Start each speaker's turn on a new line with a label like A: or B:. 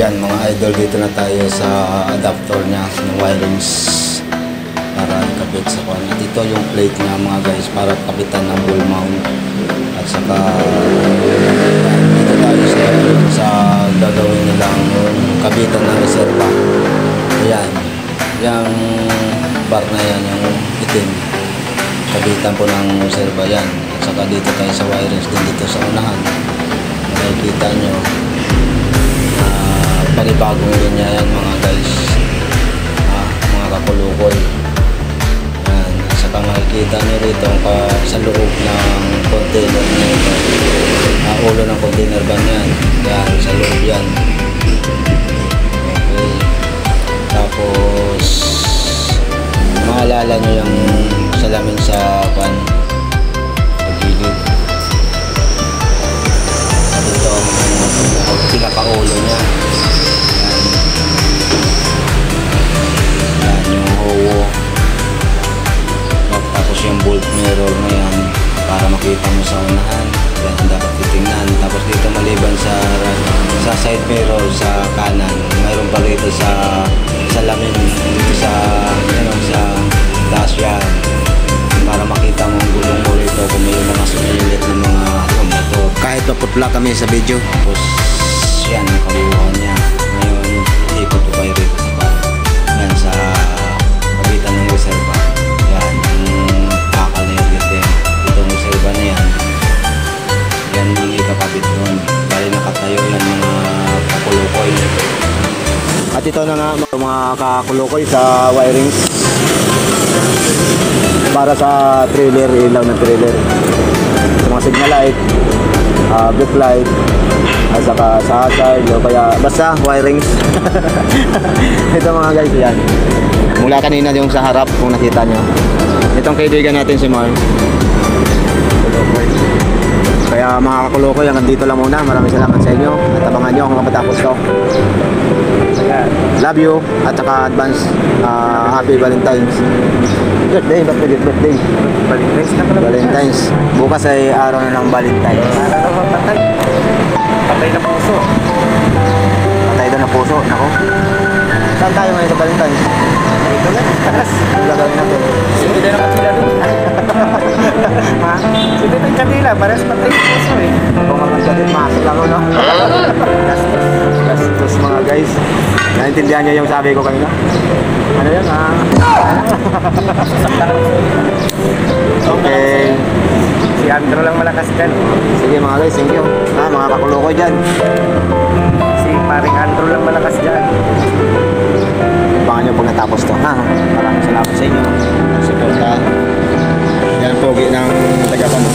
A: Yan mga idol, dito na tayo sa adapter niya ng wirings para ikabit sa kwan. At ito yung plate niya mga guys para kapitan ng ball mount. At saka dito tayo sa gagawin nilang kapitan ng reserva. Ayan, yung bar na yan, yung itim, kapitan po ng reserva yan. At saka dito tayo sa wirings din dito sa unahan. Makikita nyo panibagong linya yan mga guys, mga kapulukoy. Yan. Saka makikita nyo rito sa loob ng container nito, ulo ng container van yan. Yan, sa loob yan. Okay. Tapos maalala nyo yung salamin sa pan pagilid. Ito ang pinakaulo niya. Tapos yung bolt mirror na yan para makita mo sa unahan, yan ang dapat titingnan. Tapos dito maliban sa side mirror sa kanan, mayroon pa rito sa salamin dito sa dash yan para makita mo ang gulong mo rito kung may mga sumilit ng mga motor. Kahit maputla kami sa video. Tapos yan ang kabuuan niya. Ngayon ikot ko kayo rito sa bahay. Yan sa kapitan ng reserva. Yan ang bakal na yung itim. Itong reserva na yan, yan ang ikakabit doon. Dahil nakatayo yan mga kakulukoy. At ito na nga mga kakulukoy sa wirings para sa trailer, ilaw ng trailer, sa mga signal light, brake light, at saka sa hazard, o kaya basta wirings. Ito mga guys, yan mula kanina yung sa harap kung nakita nyo, itong kaibigan natin si Mark. Kaya mga kakulukoy, hanggang dito lang muna. Maraming salamat sa inyo at abangan nyo hanggang matapos to. Love you at saka advance happy Valentine's birthday. Ba't pwede birthday? Valentine's na pala. Valentine's. Bukas ay araw na ng Valentine's. Araw na patay. Patay na puso. Patay daw na puso. Nako. Saan tayo ngayon sa Valentine's? Ito lang. Takas. Ang gagawin natin. Hindi na naman sila doon. Ha? Hindi na yung kanila. Parehas patay na puso eh. Kung mga kanila masok lang no? Gastos mga guys. Naintindihan niyo yung sabi ko kanina? Ano yan Okay. Si Andrew lang malakas dyan. Sige mga guys, thank you. Mga kakulukoy dyan. Si paring Andrew lang malakas dyan. Abangan nyo pag natapos to. Maraming salamat sa inyo. Support ka. Yan pogi ng taga-pano.